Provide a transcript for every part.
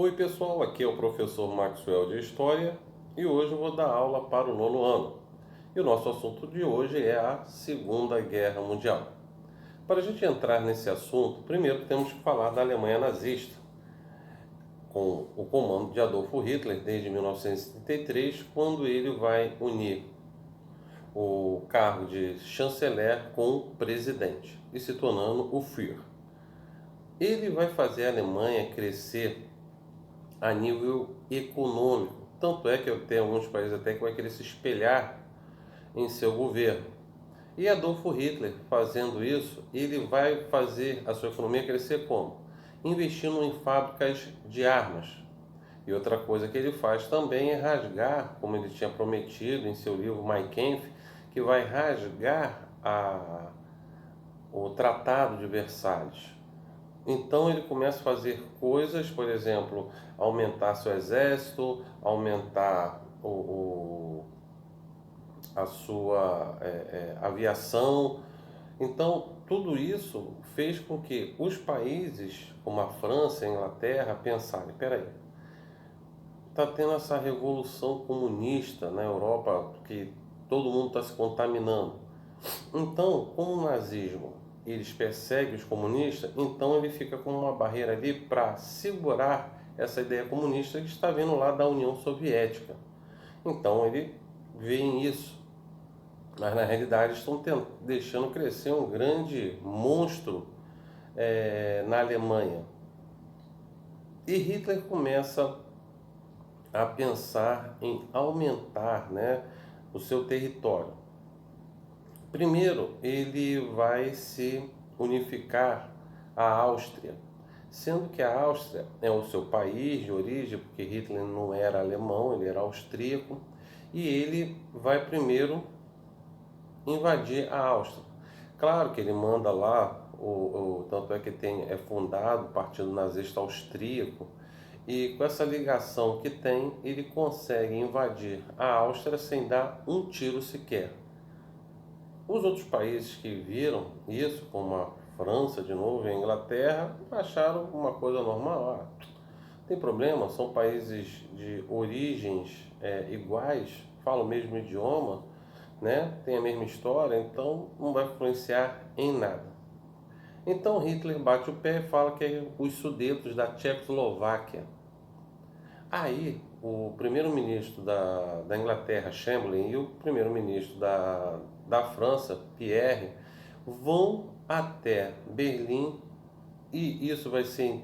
Oi pessoal, aqui é o professor Maxwell de História e hoje eu vou dar aula para o nono ano. E o nosso assunto de hoje é a Segunda Guerra Mundial. Para a gente entrar nesse assunto, primeiro temos que falar da Alemanha nazista, com o comando de Adolfo Hitler desde 1933, quando ele vai unir o cargo de chanceler com o presidente e se tornando o Führer. Ele vai fazer a Alemanha crescer a nível econômico. Tanto é que tem alguns países até que vai querer se espelhar em seu governo. E Adolfo Hitler, fazendo isso, ele vai fazer a sua economia crescer como? Investindo em fábricas de armas. E outra coisa que ele faz também é rasgar, como ele tinha prometido em seu livro Mein Kampf, que vai rasgar o Tratado de Versalhes. Então ele começa a fazer coisas, por exemplo, aumentar seu exército, aumentar a sua aviação. Então tudo isso fez com que os países, como a França e a Inglaterra, pensarem: peraí, está tendo essa revolução comunista na Europa que todo mundo está se contaminando. Então, como o nazismo eles perseguem os comunistas, então ele fica com uma barreira ali para segurar essa ideia comunista que está vindo lá da União Soviética. Então ele vê isso, mas na realidade estão deixando crescer um grande monstro na Alemanha. E Hitler começa a pensar em aumentar, né, o seu território. Primeiro, ele vai se unificar à Áustria, sendo que a Áustria é o seu país de origem, porque Hitler não era alemão, ele era austríaco, e ele vai primeiro invadir a Áustria. Claro que ele manda lá, tanto é que é fundado o Partido Nazista Austríaco, e com essa ligação que tem, ele consegue invadir a Áustria sem dar um tiro sequer. Os outros países que viram isso, como a França de novo e a Inglaterra, acharam uma coisa normal. Tem problema, são países de origens iguais, falam o mesmo idioma, né? Tem a mesma história, então não vai influenciar em nada. Então Hitler bate o pé e fala que é os Sudetos da Tchecoslováquia. Aí o primeiro-ministro da Inglaterra, Chamberlain, e o primeiro-ministro da França, Pierre, vão até Berlim e isso vai ser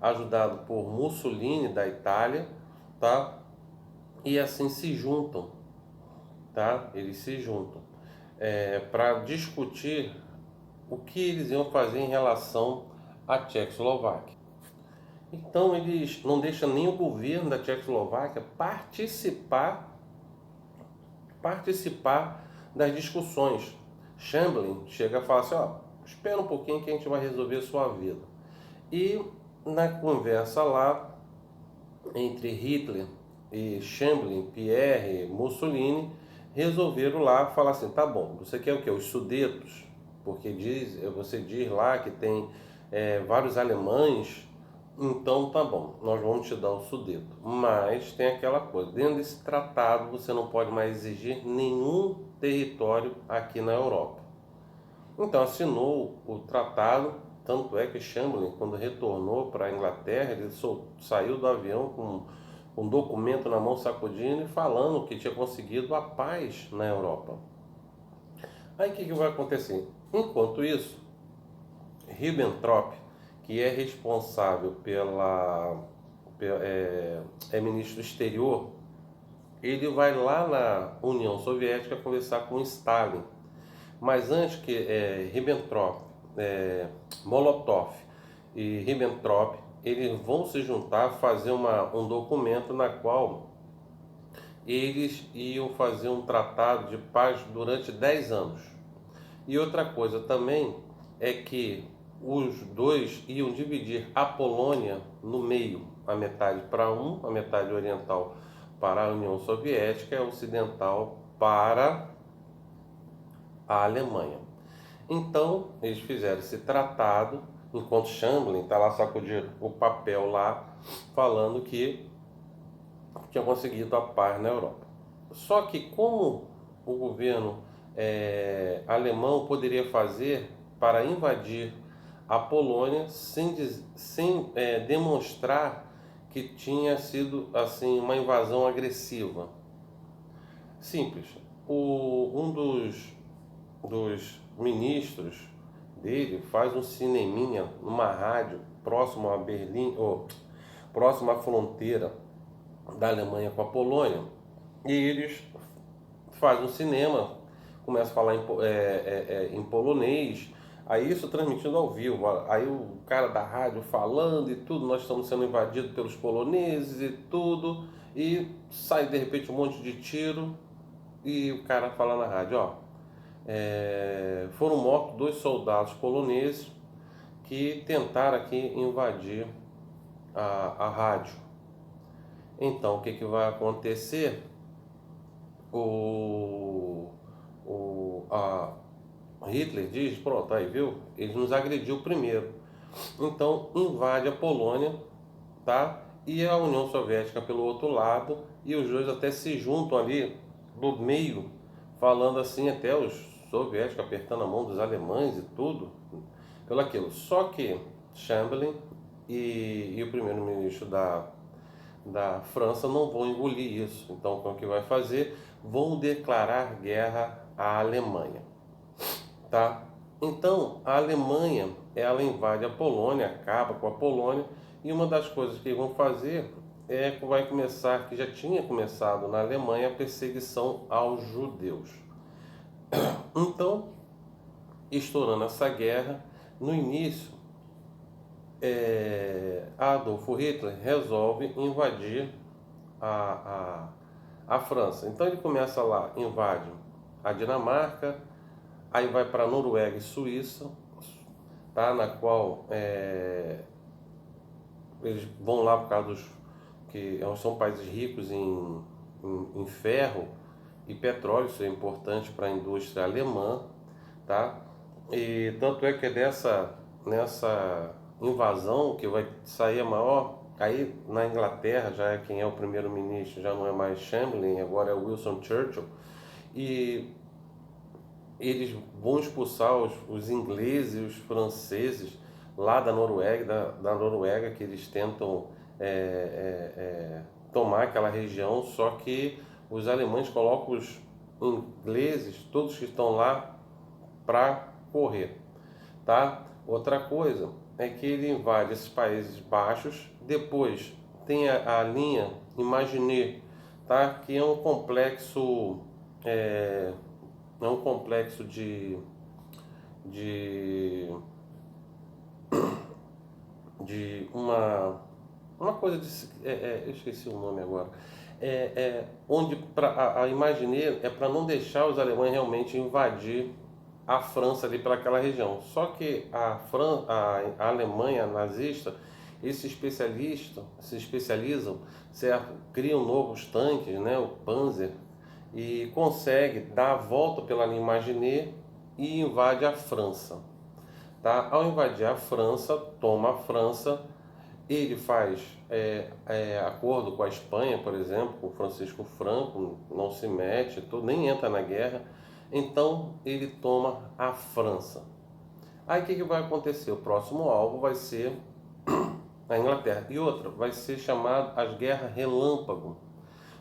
ajudado por Mussolini da Itália, tá? E assim se juntam, tá? Eles se juntam para discutir o que eles iam fazer em relação à Tchecoslováquia. Então eles não deixam nem o governo da Tchecoslováquia participar das discussões. Chamberlain chega a falar assim: ó, espera um pouquinho que a gente vai resolver a sua vida. E na conversa lá entre Hitler e Chamberlain, Pierre, Mussolini, resolveram lá falar assim: tá bom, você quer o quê? Os Sudetos? Porque você diz lá que tem vários alemães. Então tá bom, nós vamos te dar o Sudeto. Mas tem aquela coisa, dentro desse tratado você não pode mais exigir nenhum território aqui na Europa. Então assinou o tratado, tanto é que Chamberlain, quando retornou para a Inglaterra, ele saiu do avião com um documento na mão sacudindo e falando que tinha conseguido a paz na Europa. Aí o que vai acontecer? Enquanto isso, Ribbentrop, que é responsável é ministro do exterior, ele vai lá na União Soviética conversar com Stalin. Mas antes que Ribbentrop, Molotov e Ribbentrop, eles vão se juntar, fazer um documento na qual eles iam fazer um tratado de paz durante 10 anos. E outra coisa também é que os dois iam dividir a Polônia no meio, a metade para a metade oriental para a União Soviética e a ocidental para a Alemanha. Então, eles fizeram esse tratado enquanto Chamberlain está lá sacudindo o papel lá, falando que tinha conseguido a paz na Europa. Só que como o governo alemão poderia fazer para invadir a Polônia sem demonstrar que tinha sido assim uma invasão agressiva? Simples. Um dos ministros dele faz um cineminha numa rádio próximo a Berlim, ou próximo à fronteira da Alemanha com a Polônia, e eles fazem um cinema, começam a falar em polonês, aí isso transmitindo ao vivo, aí o cara da rádio falando e tudo, nós estamos sendo invadidos pelos poloneses e tudo, e sai de repente um monte de tiro, e o cara fala na rádio, ó, foram mortos 2 soldados poloneses que tentaram aqui invadir a rádio. Então, o que vai acontecer? A Hitler diz, pronto, aí viu? Ele nos agrediu primeiro. Então, invade a Polônia, tá? E a União Soviética pelo outro lado, e os dois até se juntam ali do meio, falando assim, até os soviéticos apertando a mão dos alemães e tudo, pelo aquilo. Só que Chamberlain e o primeiro-ministro da França não vão engolir isso. Então, o que vai fazer? Vão declarar guerra à Alemanha, tá? Então, a Alemanha, ela invade a Polônia, acaba com a Polônia, e uma das coisas que vão fazer é que vai começar, que já tinha começado na Alemanha, a perseguição aos judeus. Então, estourando essa guerra, no início, Adolf Hitler resolve invadir a França. Então ele começa lá, invade a Dinamarca, aí vai para Noruega e Suíça, tá? Na qual eles vão lá por causa dos que são países ricos em ferro e petróleo, isso é importante para a indústria alemã, tá? E tanto é que nessa invasão que vai sair a maior, aí na Inglaterra já é quem é o primeiro-ministro, já não é mais Chamberlain, agora é Winston Churchill, e eles vão expulsar os ingleses e os franceses lá da Noruega, da Noruega, que eles tentam tomar aquela região, só que os alemães colocam os ingleses, todos que estão lá, para correr, tá? Outra coisa é que ele invade esses Países Baixos, depois tem a linha Imaginê, tá? Que é um complexo de uma coisa de eu esqueci o nome agora, onde a Imaginê é para não deixar os alemães realmente invadir a França ali pelaquela região. Só que a Alemanha nazista, eles se especializam, certo? Criam novos tanques, né? O Panzer, e consegue dar a volta pela linha Maginot e invade a França, tá? Ao invadir a França, toma a França, ele faz acordo com a Espanha, por exemplo, com Francisco Franco, não se mete, nem entra na guerra. Então ele toma a França. Aí o que vai acontecer? O próximo alvo vai ser a Inglaterra. E outra, vai ser chamado as Guerras Relâmpago.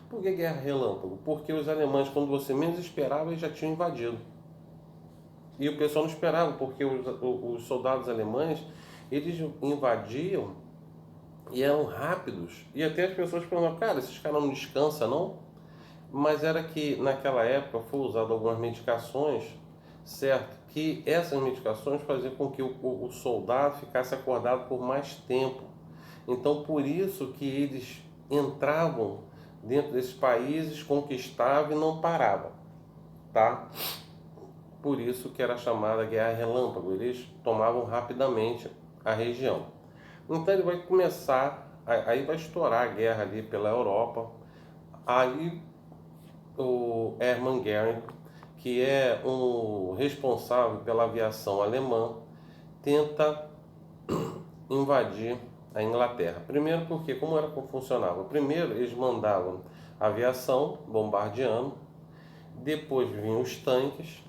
Por que Guerra Relâmpago? Porque os alemães, quando você menos esperava, eles já tinham invadido. E o pessoal não esperava, porque os soldados alemães, eles invadiam e eram rápidos. E até as pessoas perguntavam, cara, esses caras não descansam, não? Mas era que naquela época foi usado algumas medicações, certo? Que essas medicações faziam com que o soldado ficasse acordado por mais tempo. Então por isso que eles entravam dentro desses países, conquistavam e não paravam, tá? Por isso que era chamada Guerra Relâmpago, eles tomavam rapidamente a região. Então ele vai começar, aí vai estourar a guerra ali pela Europa, aí o Hermann Göring, que é um responsável pela aviação alemã, tenta invadir a Inglaterra. Primeiro porque, como era que funcionava? Primeiro eles mandavam a aviação bombardeando, depois vinham os tanques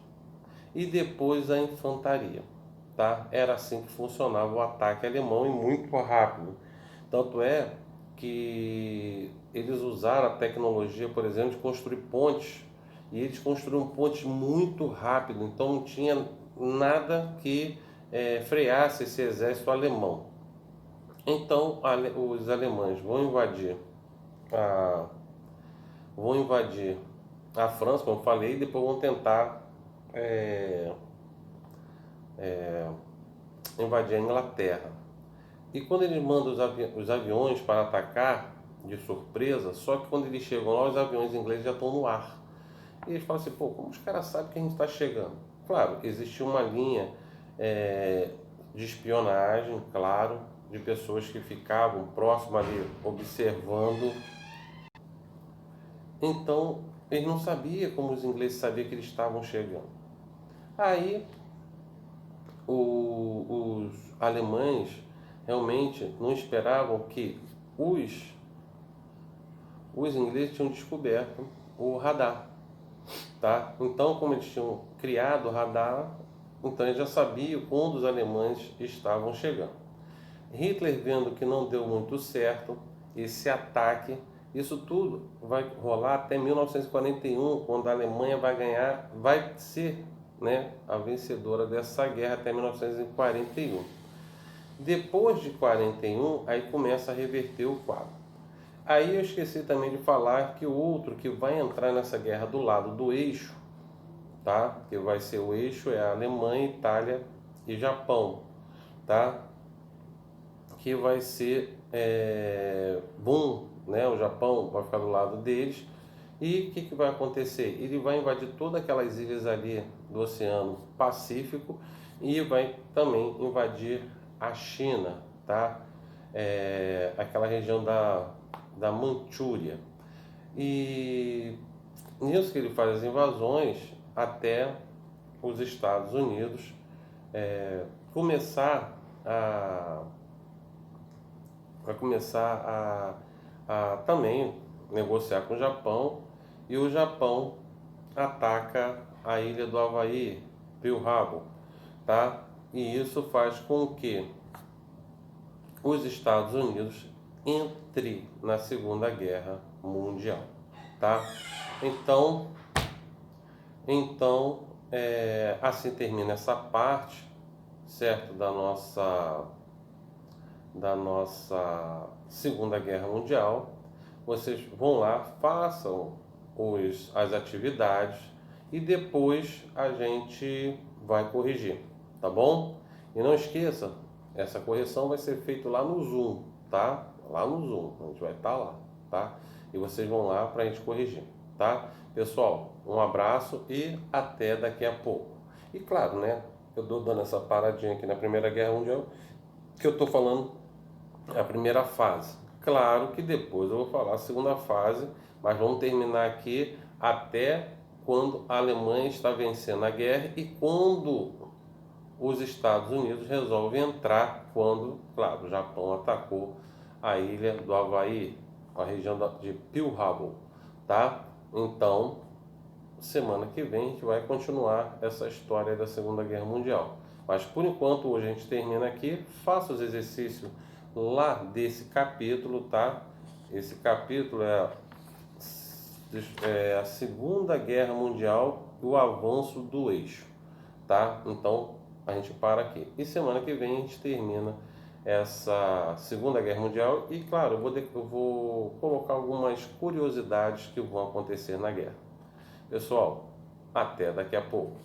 e depois a infantaria. Tá? Era assim que funcionava o ataque alemão e muito rápido. Tanto é que eles usaram a tecnologia, por exemplo, de construir pontes, e eles construíram pontes muito rápido, então não tinha nada que freasse esse exército alemão. Então os alemães a, vão invadir a França, como eu falei, e depois vão tentar é, invadir a Inglaterra. E quando eles mandam os aviões para atacar de surpresa, só que quando eles chegam lá, os aviões ingleses já estão no ar. E eles falam assim, pô, como os caras sabem que a gente está chegando? Claro, existia uma linha de espionagem, claro, de pessoas que ficavam próximo ali, observando. Então, eles não sabiam como os ingleses sabiam que eles estavam chegando. Aí, os alemães realmente não esperavam que os ingleses tinham descoberto o radar, tá? Então, como eles tinham criado o radar, então eles já sabiam quando os alemães estavam chegando. Hitler, vendo que não deu muito certo esse ataque, isso tudo vai rolar até 1941, quando a Alemanha vai ser, né, a vencedora dessa guerra até 1941. Depois de 41, aí começa a reverter o quadro. Aí eu esqueci também de falar que o outro que vai entrar nessa guerra do lado do eixo, tá? Que vai ser o eixo é a Alemanha, Itália e Japão, tá? Que vai ser bom, né? O Japão vai ficar do lado deles. E o que vai acontecer? Ele vai invadir todas aquelas ilhas ali do Oceano Pacífico e vai também invadir a China, tá? Aquela região da Manchúria. E nisso que ele faz as invasões até os Estados Unidos começar a vai começar a também negociar com o Japão, e o Japão ataca a ilha do Havaí, Pearl Harbor, tá? E isso faz com que os Estados Unidos entre na Segunda Guerra Mundial, tá? Então, assim termina essa parte, certo, da nossa Segunda Guerra Mundial. Vocês vão lá, façam as atividades e depois a gente vai corrigir, tá bom? E não esqueça, essa correção vai ser feita lá no Zoom, tá? Lá no Zoom, a gente vai estar lá, tá? E vocês vão lá para a gente corrigir, tá? Pessoal, um abraço e até daqui a pouco. E claro, né? Eu estou dando essa paradinha aqui na Primeira Guerra Mundial, que eu estou falando a primeira fase. Claro que depois eu vou falar a segunda fase, mas vamos terminar aqui até quando a Alemanha está vencendo a guerra e quando os Estados Unidos resolvem entrar, quando, claro, o Japão atacou a ilha do Havaí, a região de Pearl Harbor, tá? Então, semana que vem a gente vai continuar essa história da Segunda Guerra Mundial. Mas por enquanto hoje a gente termina aqui. Faça os exercícios lá desse capítulo, tá? Esse capítulo é a Segunda Guerra Mundial e o avanço do eixo, tá? Então a gente para aqui. E semana que vem a gente termina essa Segunda Guerra Mundial e, claro, eu vou colocar algumas curiosidades que vão acontecer na guerra. Pessoal, até daqui a pouco.